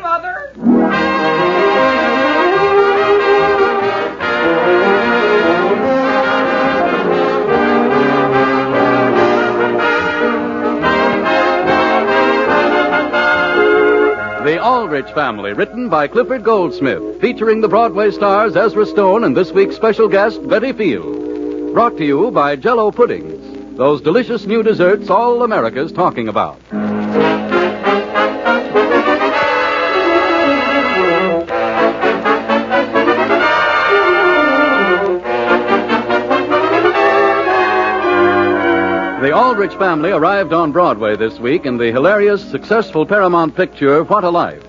Mother. The Aldrich Family, written by Clifford Goldsmith, featuring the Broadway stars Ezra Stone and this week's special guest, Betty Field. Brought to you by Jell-O puddings, those delicious new desserts all America's talking about. The Aldrich Family arrived on Broadway this week in the hilarious, successful Paramount picture, What a Life.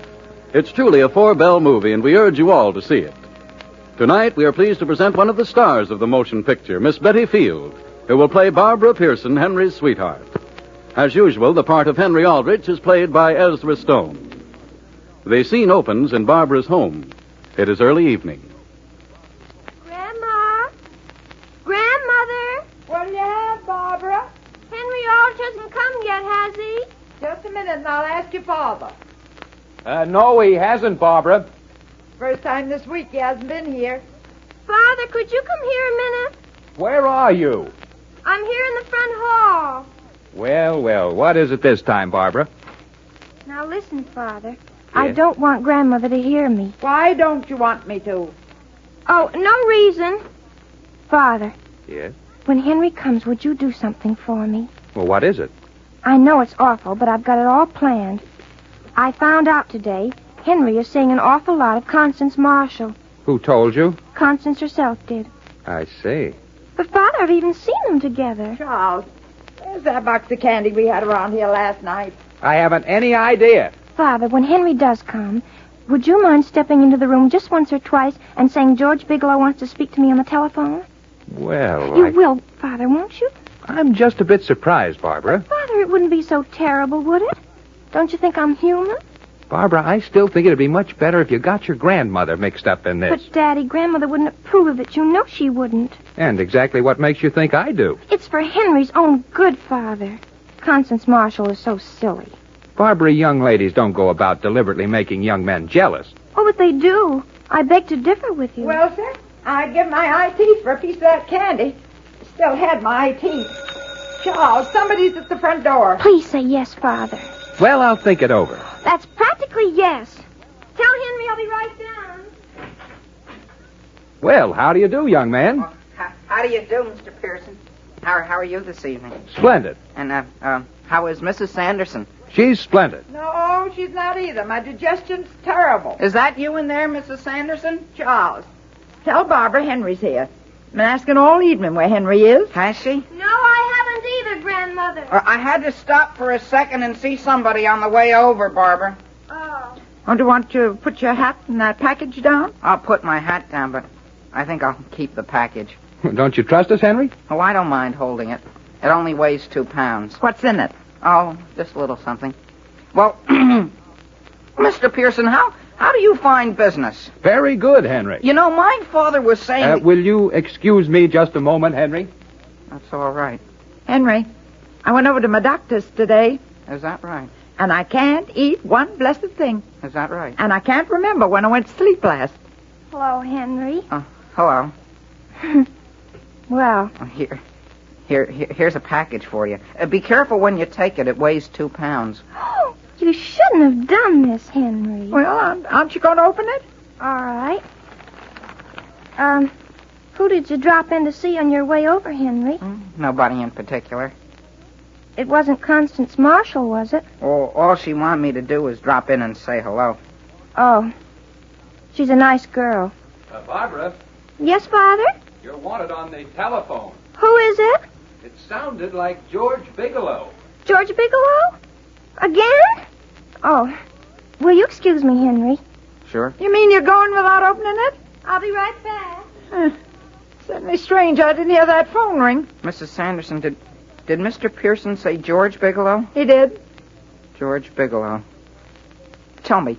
It's truly a four-bell movie, and we urge you all to see it. Tonight, we are pleased to present one of the stars of the motion picture, Miss Betty Field, who will play Barbara Pearson, Henry's sweetheart. As usual, the part of Hen-ree Al-drich is played by Ezra Stone. The scene opens in Barbara's home. It is early evening. Grandma? Grandmother? What do you have, Barbara? Hen-ree Al-drich hasn't come yet, has he? Just a minute, and I'll ask your father. No, he hasn't, Barbara. First time this week he hasn't been here. Father, could you come here a minute? Where are you? I'm here in the front hall. Well, what is it this time, Barbara? Now listen, Father. I don't want Grandmother to hear me. Why don't you want me to? Oh, no reason. Father. Yes? When Henry comes, would you do something for me? Well, what is it? I know it's awful, but I've got it all planned. I found out today Henry is seeing an awful lot of Constance Marshall. Who told you? Constance herself did. I see. But, Father, I've even seen them together. Charles, where's that box of candy we had around here last night? I haven't any idea. Father, when Henry does come, would you mind stepping into the room just once or twice and saying George Bigelow wants to speak to me on the telephone? Well, You will, Father, won't you? I'm just a bit surprised, Barbara. Father, it wouldn't be so terrible, would it? Don't you think I'm human? Barbara, I still think it'd be much better if you got your grandmother mixed up in this. But, Daddy, Grandmother wouldn't approve of it. You know she wouldn't. And exactly what makes you think I do? It's for Henry's own good, Father. Constance Marshall is so silly. Barbara, young ladies don't go about deliberately making young men jealous. Oh, but they do. I beg to differ with you. Well, sir, I'd give my eye teeth for a piece of that candy. Still had my eye teeth. Charles, somebody's at the front door. Please say yes, Father. Well, I'll think it over. That's practically yes. Tell Henry I'll be right down. Well, how do you do, young man? How do you do, Mr. Pearson? How are you this evening? Splendid. And, how is Mrs. Sanderson? She's splendid. No, she's not either. My digestion's terrible. Is that you in there, Mrs. Sanderson? Charles, tell Barbara Henry's here. I've been asking all evening where Henry is. Has she? No, I haven't either, Grandmother. I had to stop for a second and see somebody on the way over, Barbara. Oh. Oh, do you want to put your hat and that package down? I'll put my hat down, but I think I'll keep the package. Don't you trust us, Henry? Oh, I don't mind holding it. It only weighs 2 pounds. What's in it? Oh, just a little something. Well, Mr. Pearson, how do you find business? Very good, Henry. You know, my father was saying... Will you excuse me just a moment, Henry? That's all right. Henry, I went over to my doctor's today, Is that right? and I can't eat one blessed thing. Is that right? And I can't remember when I went to sleep last. Hello, Henry. Hello. Well, Here's a package for you. Be careful when you take it. It weighs 2 pounds. you shouldn't have done this, Henry. Well, aren't you going to open it? All right. Who did you drop in to see on your way over, Henry? Nobody in particular. It wasn't Constance Marshall, was it? All she wanted me to do was drop in and say hello. Oh. She's a nice girl. Barbara, Yes, Father? you're wanted on the telephone. Who is it? It sounded like George Bigelow. George Bigelow? Again? Oh. Will you excuse me, Henry? Sure. You mean you're going without opening it? I'll be right back. Certainly strange. I didn't hear that phone ring. Mrs. Sanderson, did Mr. Pearson say George Bigelow? He did. George Bigelow. Tell me,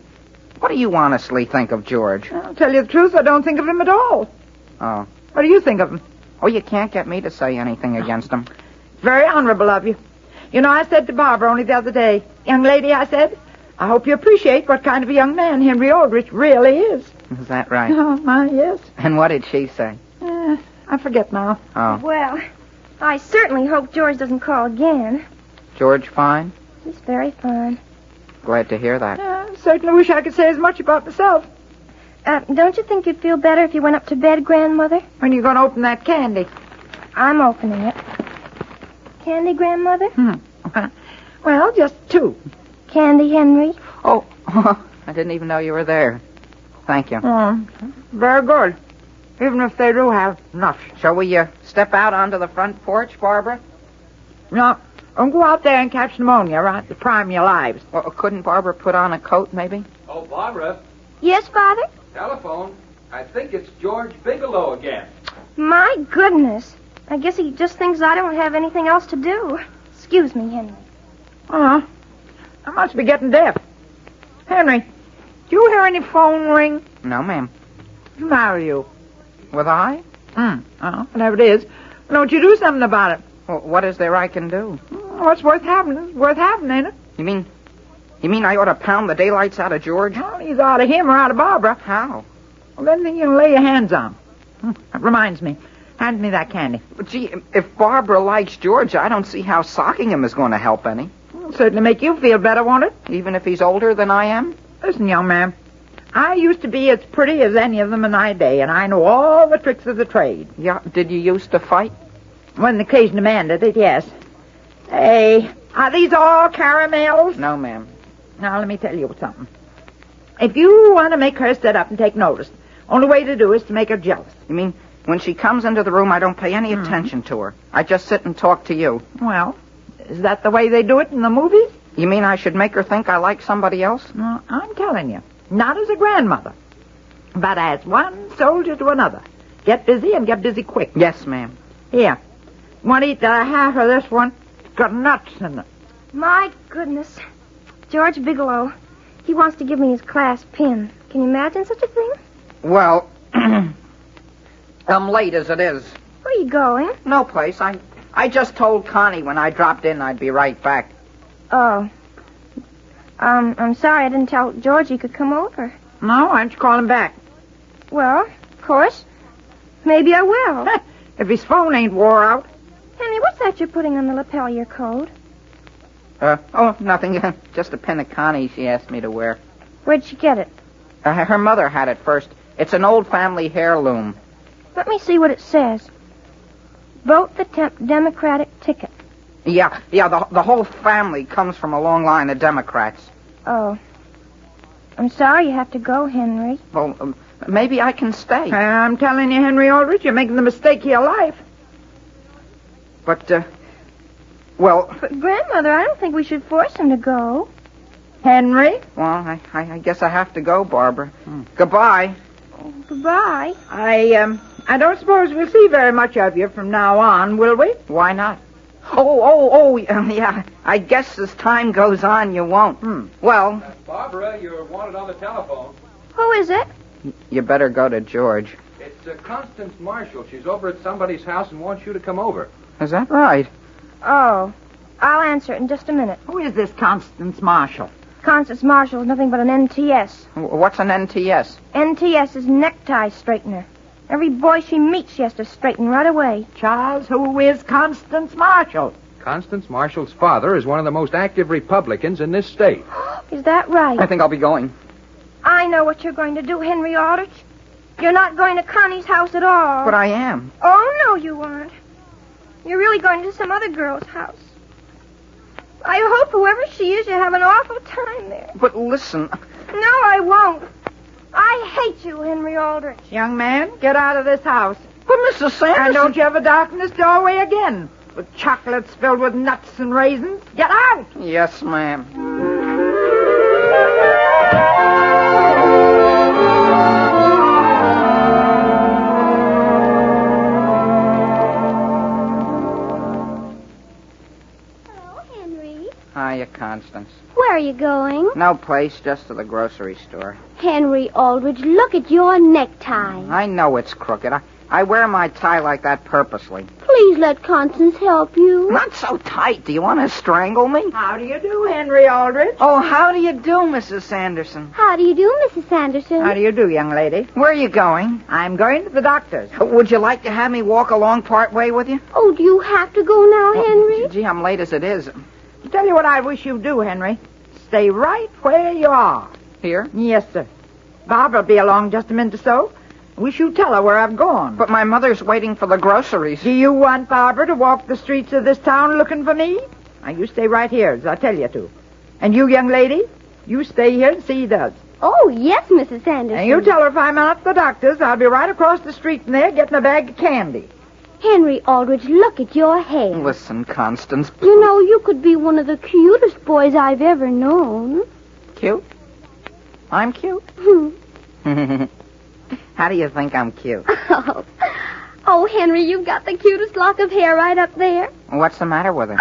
what do you honestly think of George? I'll tell you the truth, I don't think of him at all. Oh. What do you think of him? Oh, you can't get me to say anything against him. Very honorable of you. You know, I said to Barbara only the other day, young lady, I said, I hope you appreciate what kind of a young man Hen-ree Al-drich really is. Is that right? Oh, my, yes. And what did she say? I forget now. Oh. Well, I certainly hope George doesn't call again. George fine? He's very fine. Glad to hear that. I certainly wish I could say as much about myself. Don't you think you'd feel better if you went up to bed, Grandmother? When are you going to open that candy? I'm opening it. Candy, Grandmother? Well, just 2. Candy, Hen-ree? Oh, I didn't even know you were there. Thank you. Very good. Even if they do have enough. Shall we step out onto the front porch, Barbara? No, don't go out there and catch pneumonia, right? To prime your lives. Well, couldn't Barbara put on a coat, maybe? Oh, Barbara, Yes, Father? telephone. I think it's George Bigelow again. My goodness. I guess he just thinks I don't have anything else to do. Excuse me, Henry. I must be getting deaf. Henry, do you hear any phone ring? No, ma'am. What's the matter with you? With I? Whatever it is. Don't you do something about it? Well, what is there I can do? What's worth having is worth having, ain't it? You mean I ought to pound the daylights out of George? Well, he's out of him or out of Barbara. How? Well, then you can lay your hands on. That reminds me. Hand me that candy. But gee, if Barbara likes George, I don't see how socking him is going to help any. It'll certainly make you feel better, won't it? Even if he's older than I am? Listen, young man. I used to be as pretty as any of them in my day, and I know all the tricks of the trade. Yeah, did you used to fight? When the occasion demanded it, yes. Hey, are these all caramels? No, ma'am. Now, let me tell you something. If you want to make her sit up and take notice, only way to do is to make her jealous. You mean when she comes into the room, I don't pay any attention to her? I just sit and talk to you. Well, is that the way they do it in the movies? You mean I should make her think I like somebody else? No, I'm telling you. Not as a grandmother, but as one soldier to another. Get busy and get busy quick. Yes, ma'am. Here. Want to eat half of this one? It's got nuts in it. My goodness. George Bigelow. He wants to give me his class pin. Can you imagine such a thing? Well, I'm late as it is. Where are you going? No place. I just told Connie when I dropped in I'd be right back. Oh. I'm sorry I didn't tell George he could come over. No, why don't you call him back? Well, of course. Maybe I will. If his phone ain't wore out. Henry, what's that you're putting on the lapel of your coat? Nothing. Just a pin of Connie she asked me to wear. Where'd she get it? Her mother had it first. It's an old family heirloom. Let me see what it says. Vote the Democratic ticket. Yeah, the whole family comes from a long line of Democrats. Oh. I'm sorry you have to go, Henry. Well, maybe I can stay. I'm telling you, Hen-ree Al-drich, you're making the mistake of your life. But, well... But, Grandmother, I don't think we should force him to go. Henry? Well, I guess I have to go, Barbara. Goodbye. Oh, goodbye. I don't suppose we'll see very much of you from now on, will we? Why not? Yeah. I guess as time goes on, you won't. Well... Barbara, you're wanted on the telephone. Who is it? You better go to George. It's Constance Marshall. She's over at somebody's house and wants you to come over. Is that right? Oh. I'll answer it in just a minute. Who is this Constance Marshall? Constance Marshall is nothing but an NTS. What's an NTS? NTS is necktie straightener. Every boy she meets she has to straighten right away. Charles, who is Constance Marshall? Constance Marshall's father is one of the most active Republicans in this state. Is that right? I think I'll be going. I know what you're going to do, Hen-ree Al-drich. You're not going to Connie's house at all. But I am. Oh, no, you aren't. You're really going to some other girl's house. I hope whoever she is, you have an awful time there. But listen... No, I won't. I hate you, Hen-ree Al-drich. Young man, get out of this house. But Mrs. Sanderson... And don't you ever darken this doorway again. With chocolates filled with nuts and raisins. Get out! Yes, ma'am. Hiya, Constance. Where are you going? No place, just to the grocery store. Hen-ree Al-drich, look at your necktie. I know it's crooked. I wear my tie like that purposely. Please let Constance help you. Not so tight. Do you want to strangle me? How do you do, Hen-ree Al-drich? Oh, how do you do, Mrs. Sanderson? How do you do, Mrs. Sanderson? How do you do, young lady? Where are you going? I'm going to the doctor's. Would you like to have me walk along part way with you? Oh, do you have to go now, Henry? Gee, I'm late as it is. Tell you what I wish you'd do, Henry. Stay right where you are. Here? Yes, sir. Barba'll be along just a minute or so. Wish you'd tell her where I've gone. But my mother's waiting for the groceries. Do you want Barbara to walk the streets of this town looking for me? Now, you stay right here, as I tell you to. And you, young lady, you stay here and see he does. Oh, yes, Mrs. Sanderson. And you tell her if I'm out at the doctor's, I'll be right across the street from there getting a bag of candy. Hen-ree Al-drich, look at your hair. Listen, Constance. You know, you could be one of the cutest boys I've ever known. Cute? I'm cute? How do you think I'm cute? Oh, Henry, you've got the cutest lock of hair right up there. What's the matter with her?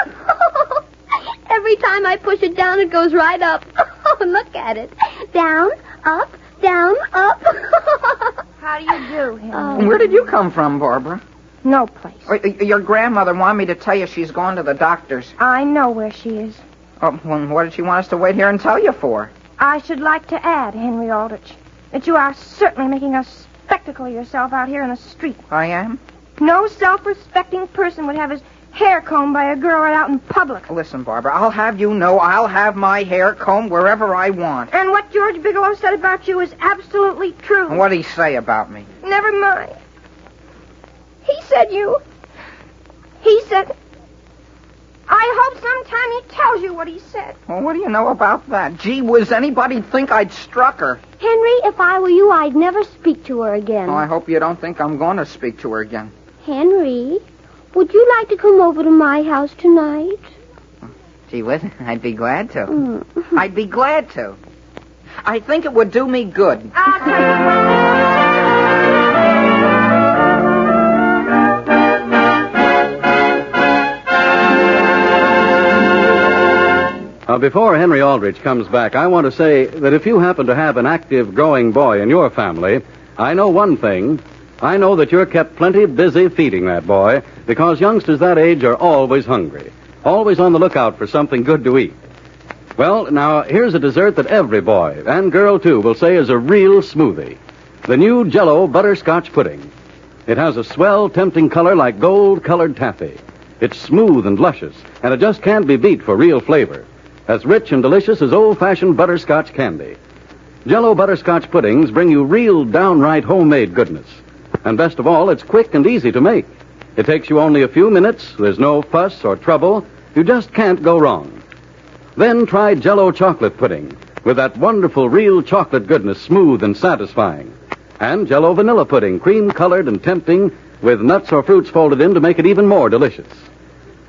Every time I push it down, it goes right up. Oh, look at it. Down, up, down, up. How do you do, Henry? Where did you come from, Barbara? No place. Your grandmother wanted me to tell you she's gone to the doctor's. I know where she is. Oh, well, what did she want us to wait here and tell you for? I should like to add, Hen-ree Al-drich, that you are certainly making a spectacle of yourself out here in the street. I am? No self-respecting person would have his hair combed by a girl right out in public. Listen, Barbara, I'll have you know I'll have my hair combed wherever I want. And what George Bigelow said about you is absolutely true. And what'd he say about me? Never mind. He said... I hope sometime he tells you what he said. Well, what do you know about that? Gee whiz, anybody'd think I'd struck her. Henry, if I were you, I'd never speak to her again. Oh, I hope you don't think I'm going to speak to her again. Henry, would you like to come over to my house tonight? Gee whiz, I'd be glad to. I'd be glad to. I think it would do me good. I'll tell you what. Now, before Hen-ree Al-drich comes back, I want to say that if you happen to have an active, growing boy in your family, I know one thing. I know that you're kept plenty busy feeding that boy, because youngsters that age are always hungry, always on the lookout for something good to eat. Well, now, here's a dessert that every boy, and girl too, will say is a real smoothie. The new Jell-O butterscotch pudding. It has a swell, tempting color like gold-colored taffy. It's smooth and luscious, and it just can't be beat for real flavor. As rich and delicious as old-fashioned butterscotch candy. Jell-O butterscotch puddings bring you real, downright homemade goodness. And best of all, it's quick and easy to make. It takes you only a few minutes. There's no fuss or trouble. You just can't go wrong. Then try Jell-O chocolate pudding with that wonderful, real chocolate goodness, smooth and satisfying. And Jell-O vanilla pudding, cream-colored and tempting, with nuts or fruits folded in to make it even more delicious.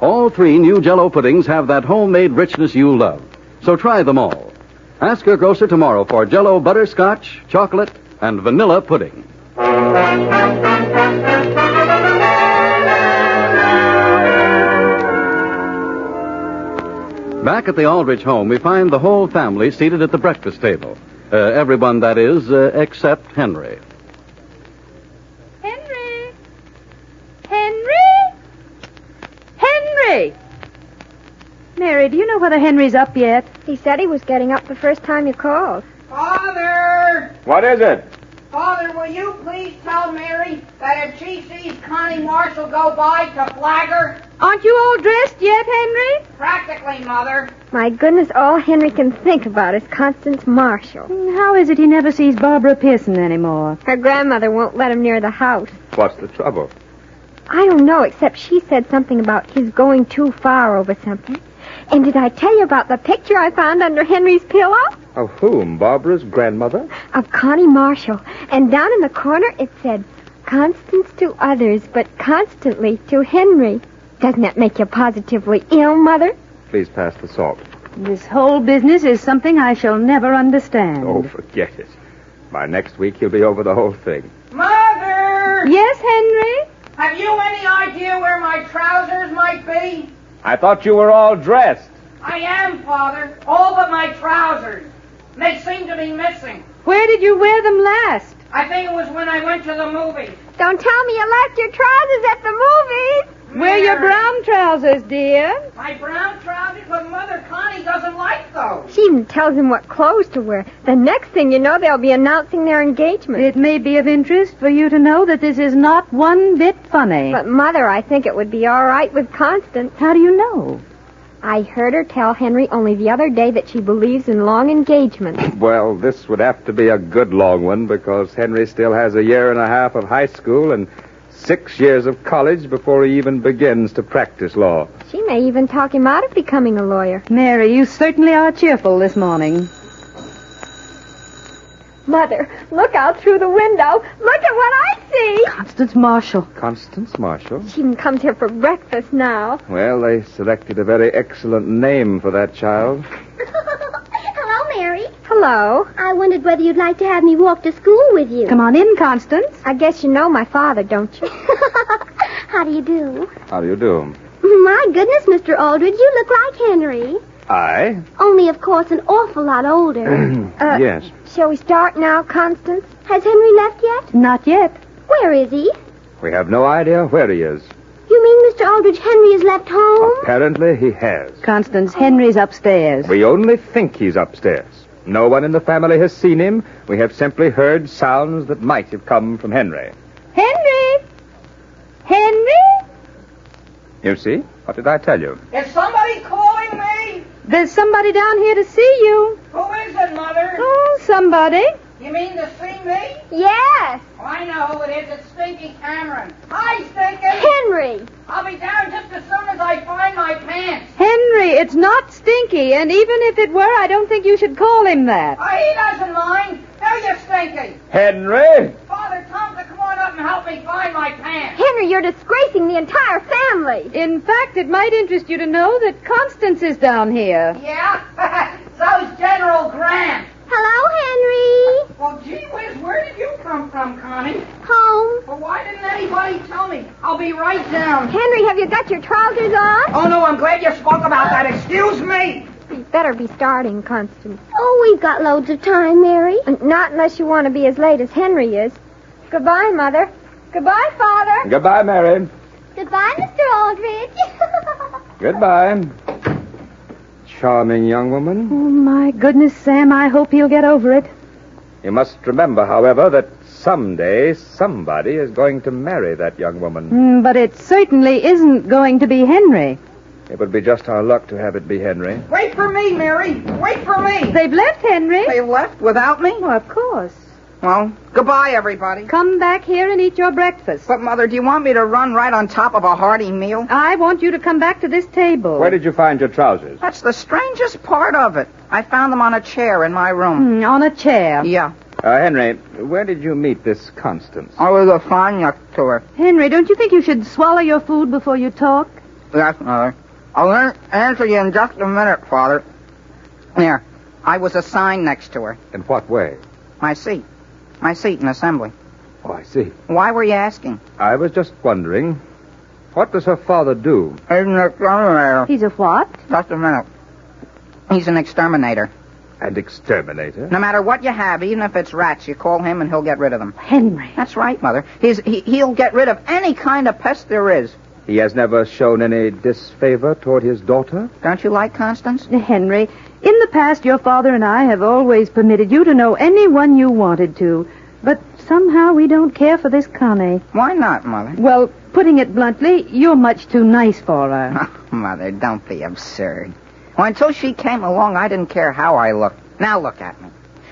All three new Jell-O puddings have that homemade richness you love. So try them all. Ask your grocer tomorrow for Jell-O butterscotch, chocolate, and vanilla pudding. Back at the Aldrich home, we find the whole family seated at the breakfast table. Everyone, that is, except Henry. Henry! Mary, do you know whether Henry's up yet? He said he was getting up the first time you called. Father! What is it? Father, will you please tell Mary that if she sees Connie Marshall go by to flag her? Aren't you all dressed yet, Henry? Practically, Mother. My goodness, all Henry can think about is Constance Marshall. How is it he never sees Barbara Pearson anymore? Her grandmother won't let him near the house. What's the trouble? I don't know, except she said something about his going too far over something. And did I tell you about the picture I found under Henry's pillow? Of whom? Barbara's grandmother? Of Connie Marshall. And down in the corner it said, Constance to others, but constantly to Henry. Doesn't that make you positively ill, Mother? Please pass the salt. This whole business is something I shall never understand. Oh, forget it. By next week, he'll be over the whole thing. Mother! Yes, Henry? Have you any idea where my trousers might be? I thought you were all dressed. I am, Father. All but my trousers. They seem to be missing. Where did you wear them last? I think it was when I went to the movies. Don't tell me you left your trousers at the movies. Wear your brown trousers, dear. My brown trousers, but Mother Connie doesn't like those. She even tells him what clothes to wear. The next thing you know, they'll be announcing their engagement. It may be of interest for you to know that this is not one bit funny. But, Mother, I think it would be all right with Constance. How do you know? I heard her tell Henry only the other day that she believes in long engagements. Well, this would have to be a good long one because Henry still has a year and a half of high school and 6 years of college before he even begins to practice law. She may even talk him out of becoming a lawyer. Mary, you certainly are cheerful this morning. Mother, look out through the window. Look at what I see. Constance Marshall. Constance Marshall? She even comes here for breakfast now. Well, they selected a very excellent name for that child. Hello, Mary. Hello. I wondered whether you'd like to have me walk to school with you. Come on in, Constance. I guess you know my father, don't you? How do you do? How do you do? My goodness, Mr. Aldrich, you look like Henry. I? Only, of course, an awful lot older. Yes. Shall we start now, Constance? Has Henry left yet? Not yet. Where is he? We have no idea where he is. You mean Mr. Aldrich Henry has left home? Apparently he has. Constance, Henry's upstairs. We only think he's upstairs. No one in the family has seen him. We have simply heard sounds that might have come from Henry. Henry! Henry? You see? What did I tell you? Is somebody calling me? There's somebody down here to see you. Who is it, Mother? Oh, somebody. You mean to see me? Yes. Oh, I know who it is. It's Stinky Cameron. Hi, Stinky. Henry. I'll be down just as soon as I find my pants. Henry, it's not Stinky, and even if it were, I don't think you should call him that. Oh, he doesn't mind. Do you, Stinky? Henry! Father Thompson, come on up and help me find my pants. Henry, you're disgracing the entire family. In fact, it might interest you to know that Constance is down here. Yeah? So's General Grant. Hello, Henry. Well, gee whiz, where did you come from, Connie? Home. Well, why didn't anybody tell me? I'll be right down. Henry, have you got your trousers on? Oh, no, I'm glad you spoke about that. Excuse me. You better be starting, Constance. Oh, we've got loads of time, Mary. Not unless you want to be as late as Henry is. Goodbye, Mother. Goodbye, Father. Goodbye, Mary. Goodbye, Mr. Aldrich. Goodbye. Charming young woman. Oh, my goodness, Sam, I hope he'll get over it. You must remember, however, that someday somebody is going to marry that young woman. But it certainly isn't going to be Henry. It would be just our luck to have it be Henry. Wait for me, Mary. Wait for me. They've left Henry. They left without me? Well, of course. Well, goodbye, everybody. Come back here and eat your breakfast. But, Mother, do you want me to run right on top of a hearty meal? I want you to come back to this table. Where did you find your trousers? That's the strangest part of it. I found them on a chair in my room. On a chair. Yeah. Henry, where did you meet this Constance? I was a fine next to her. Henry, don't you think you should swallow your food before you talk? Yes, Mother. I'll answer you in just a minute, Father. There. I was assigned next to her. In what way? My seat. My seat in assembly. Oh, I see. Why were you asking? I was just wondering, what does her father do? He's an exterminator. He's a what? Just a minute. He's an exterminator. An exterminator? No matter what you have, even if it's rats, you call him and he'll get rid of them. Henry. That's right, Mother. He'll get rid of any kind of pest there is. He has never shown any disfavor toward his daughter? Don't you like Constance? Henry, in the past, your father and I have always permitted you to know anyone you wanted to. But somehow we don't care for this Connie. Why not, Mother? Well, putting it bluntly, you're much too nice for her. Oh, Mother, don't be absurd. Well, until she came along, I didn't care how I looked. Now look at me.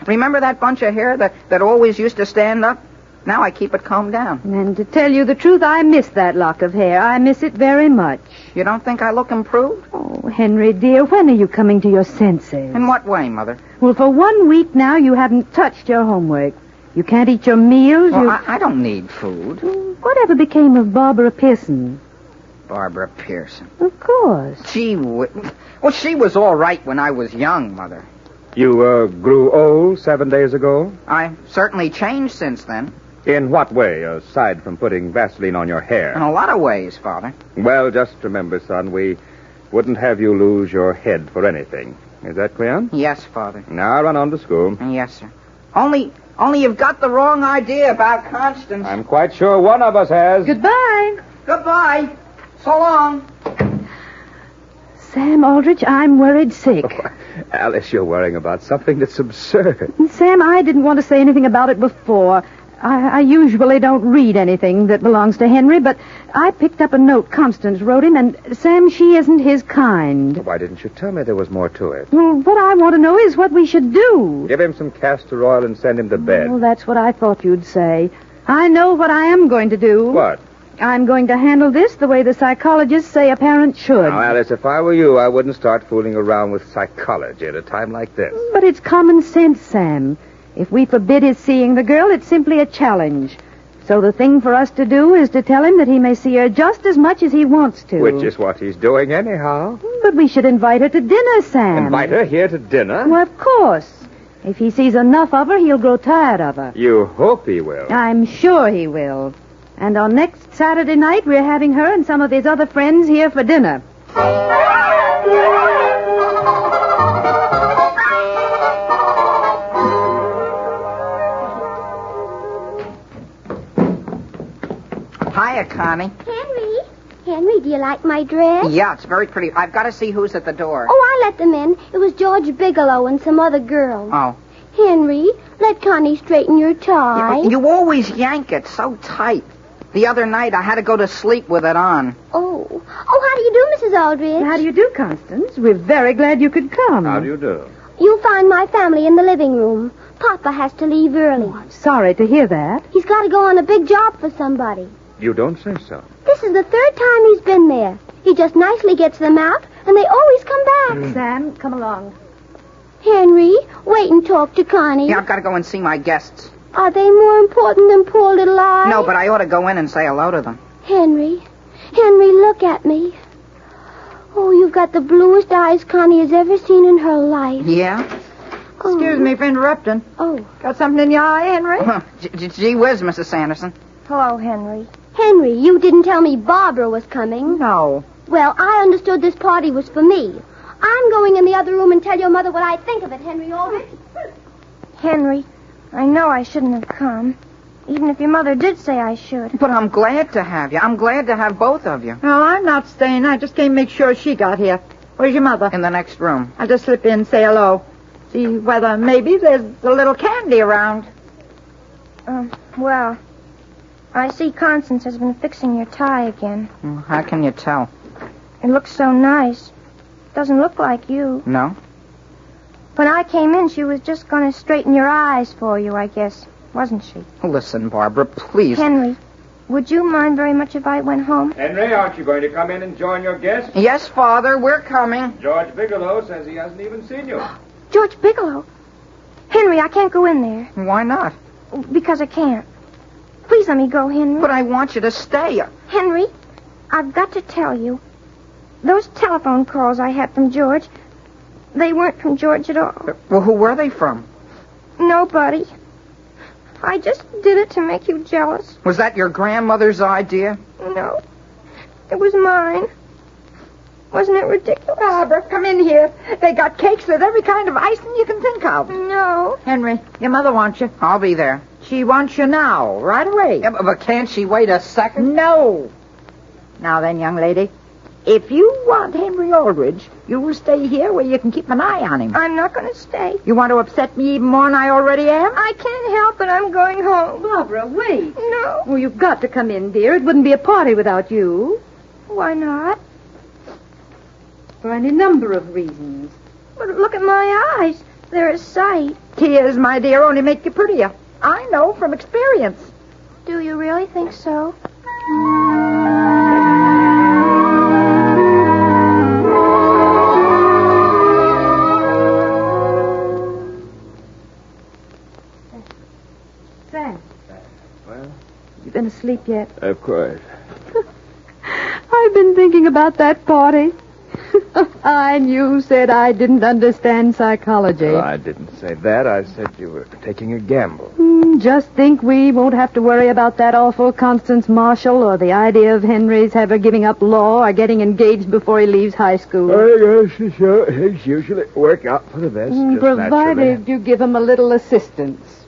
Remember that bunch of hair that always used to stand up? Now I keep it combed down. And to tell you the truth, I miss that lock of hair. I miss it very much. You don't think I look improved? Oh, Henry, dear, when are you coming to your senses? In what way, Mother? Well, for 1 week now, you haven't touched your homework. You can't eat your meals. Well, I don't need food. Whatever became of Barbara Pearson? Barbara Pearson. Of course. Well, she was all right when I was young, Mother. You grew old 7 days ago? I've certainly changed since then. In what way, aside from putting Vaseline on your In hair? a lot of ways, Father. Well, just remember, son, we wouldn't have you lose your head for anything. Is that clear? Yes, Father. Now run on to school. Yes, sir. Only you've got the wrong idea about Constance. I'm quite sure one of us has. Goodbye. Goodbye. So long. Sam Aldrich, I'm worried sick. Alice, you're worrying about something that's absurd. Sam, I didn't want to say anything about it before. I usually don't read anything that belongs to Hen-ree, but I picked up a note Constance wrote him, and, Sam, she isn't his kind. Why didn't you tell me there was more to it? Well, what I want to know is what we should do. Give him some castor oil and send him to bed. Well, that's what I thought you'd say. I know what I am going to do. What? I'm going to handle this the way the psychologists say a parent should. Now, Alice, if I were you, I wouldn't start fooling around with psychology at a time like this. But it's common sense, Sam. If we forbid his seeing the girl, it's simply a challenge. So the thing for us to do is to tell him that he may see her just as much as he wants to. Which is what he's doing anyhow. But we should invite her to dinner, Sam. Invite her here to dinner? Well, of course. If he sees enough of her, he'll grow tired of her. You hope he will. I'm sure he will. And on next Saturday night, we're having her and some of his other friends here for dinner. Hiya, Connie. Henry, do you like my dress? Yeah, it's very pretty. I've got to see who's at the door. Oh, I let them in. It was George Bigelow and some other girl. Oh. Henry, let Connie straighten your tie. You always yank it so tight. The other night, I had to go to sleep with it on. Oh, how do you do, Mrs. Aldrich? How do you do, Constance? We're very glad you could come. How do you do? You'll find my family in the living room. Papa has to leave early. Oh, I'm sorry to hear that. He's got to go on a big job for somebody. You don't say so. This is the third time he's been there. He just nicely gets them out, and they always come back. Sam, come along. Henry, wait and talk to Connie. Yeah, I've got to go and see my guests. Are they more important than poor little I? No, but I ought to go in and say hello to them. Henry, look at me. Oh, you've got the bluest eyes Connie has ever seen in her life. Yeah? Oh. Excuse me for interrupting. Oh. Got something in your eye, Henry? Gee whiz, Mrs. Sanderson. Hello, Henry. Henry, you didn't tell me Barbara was coming. No. Well, I understood this party was for me. I'm going in the other room and tell your mother what I think of it, Henry Aldrich. Henry, I know I shouldn't have come, even if your mother did say I should. But I'm glad to have you. I'm glad to have both of you. No, I'm not staying. I just came to make sure she got here. Where's your mother? In the next room. I'll just slip in and say hello. See whether maybe there's a little candy around. Well, I see Constance has been fixing your tie again. How can you tell? It looks so nice. Doesn't look like you. No? When I came in, she was just going to straighten your eyes for you, I guess. Wasn't she? Listen, Barbara, please. Henry, would you mind very much if I went home? Henry, aren't you going to come in and join your guests? Yes, Father, we're coming. George Bigelow says he hasn't even seen you. George Bigelow? Henry, I can't go in there. Why not? Because I can't. Please let me go, Henry. But I want you to stay. Henry, I've got to tell you. Those telephone calls I had from George, they weren't from George at all. Well, who were they from? Nobody. I just did it to make you jealous. Was that your grandmother's idea? No. It was mine. Wasn't it ridiculous? Barbara, come in here. They got cakes with every kind of icing you can think of. No. Henry, your mother wants you. I'll be there. She wants you now, right away. Yeah, but can't she wait a second? No. Now then, young lady, if you want Hen-ree Aldrich, you will stay here where you can keep an eye on him. I'm not going to stay. You want to upset me even more than I already am? I can't help it. I'm going home. Barbara, wait. No. Oh, you've got to come in, dear. It wouldn't be a party without you. Why not? For any number of reasons. But look at my eyes. They're a sight. Tears, my dear, only make you prettier. I know from experience. Do you really think so? Sam, Well, you been asleep yet? of course. I've been thinking about that party. And you said I didn't understand psychology. Well, I didn't say that. I said you were taking a gamble. Just think we won't have to worry about that awful Constance Marshall or the idea of Henry's ever giving up law or getting engaged before he leaves high school. I guess sure. Things usually work out for the best. Just Provided naturally. you give him a little assistance.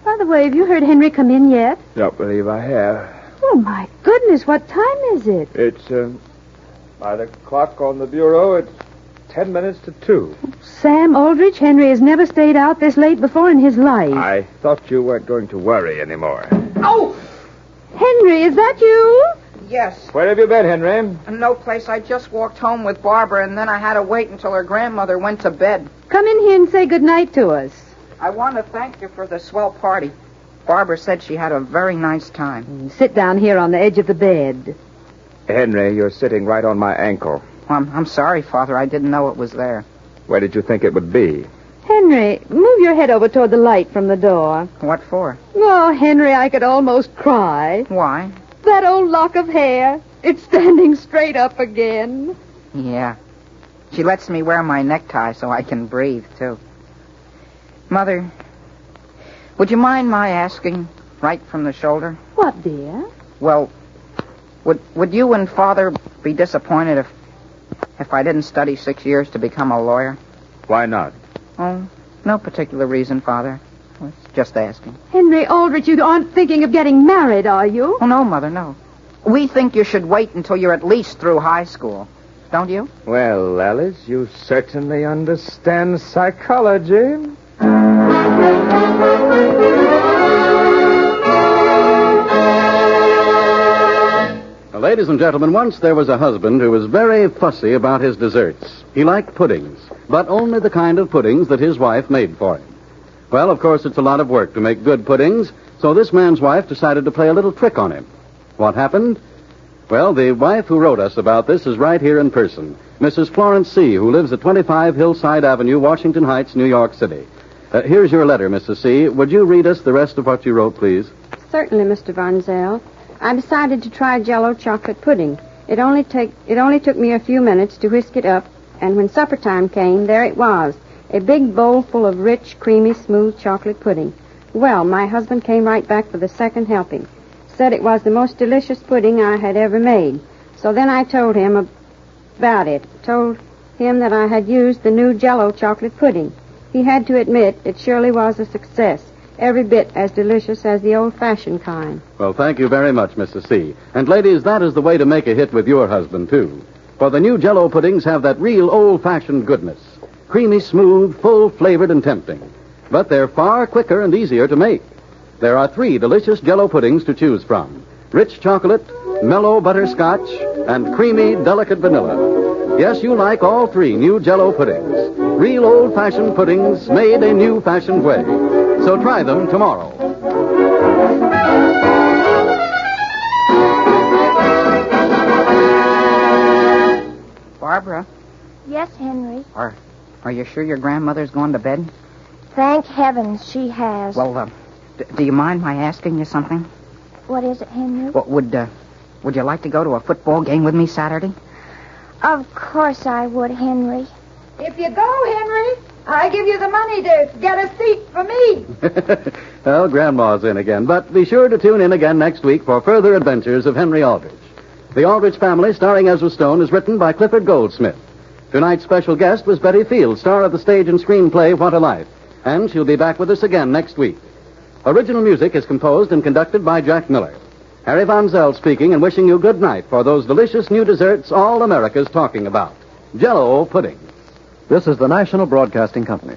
By the way, have you heard Henry come in yet? Don't believe I have. Oh, my goodness, what time is it? It's, by the clock on the bureau, it's 10 minutes to 2. Sam Aldrich, Henry has never stayed out this late before in his life. I thought you weren't going to worry anymore. Oh! Henry, is that you? Yes. Where have you been, Hen-ree? No place. I just walked home with Barbara, and then I had to wait until her grandmother went to bed. Come in here and say goodnight to us. I want to thank you for the swell party. Barbara said she had a very nice time. Sit down here on the edge of the bed. Henry, you're sitting right on my ankle. Well, I'm sorry, Father. I didn't know it was there. Where did you think it would be? Henry, move your head over toward the light from the door. What for? Oh, Henry, I could almost cry. Why? That old lock of hair. It's standing straight up again. Yeah. She lets me wear my necktie so I can breathe, too. Mother, would you mind my asking right from the shoulder? What, dear? Well, would you and Father be disappointed if I didn't study 6 years to become a lawyer? Why not? Oh, no particular reason, Father. I was just asking. Henry Aldrich, you aren't thinking of getting married, are you? Oh, no, Mother, no. We think you should wait until you're at least through high school. Don't you? Well, Alice, you certainly understand psychology. Ladies and gentlemen, once there was a husband who was very fussy about his desserts. He liked puddings, but only the kind of puddings that his wife made for him. Well, of course, it's a lot of work to make good puddings, so this man's wife decided to play a little trick on him. What happened? Well, the wife who wrote us about this is right here in person, Mrs. Florence C., who lives at 25 Hillside Avenue, Washington Heights, New York City. Here's your letter, Mrs. C. Would you read us the rest of what you wrote, please? Certainly, Mr. Von Zell. I decided to try Jell-O chocolate pudding. It only took me a few minutes to whisk it up, and when supper time came, there it was, a big bowl full of rich, creamy, smooth chocolate pudding. Well, my husband came right back for the second helping. Said it was the most delicious pudding I had ever made. So then I told him about it. Told him that I had used the new Jell-O chocolate pudding. He had to admit it surely was a success. Every bit as delicious as the old-fashioned kind. Well, thank you very much, Mrs. C. And ladies, that is the way to make a hit with your husband, too. For the new Jell-O puddings have that real old-fashioned goodness. Creamy, smooth, full-flavored, and tempting. But they're far quicker and easier to make. There are 3 delicious Jell-O puddings to choose from. Rich chocolate, mellow butterscotch, and creamy, delicate vanilla. Yes, you like all 3 new Jell-O puddings. Real old-fashioned puddings made a new-fashioned way. So try them tomorrow. Barbara, Yes, Henry. are you sure your grandmother's gone to bed? Thank heavens she has. Well, do you mind my asking you something? What is it, Henry? What, would you like to go to a football game with me Saturday? Of course I would, Henry. If you go, Henry, I give you the money to get a seat for me. Well, Grandma's in again, but be sure to tune in again next week for further adventures of Hen-ree Al-drich. The Aldrich Family, starring Ezra Stone, is written by Clifford Goldsmith. Tonight's special guest was Betty Field, star of the stage and screenplay What a Life, and she'll be back with us again next week. Original music is composed and conducted by Jack Miller. Harry Von Zell speaking and wishing you good night for those delicious new desserts all America's talking about. Jell-O pudding. This is the National Broadcasting Company.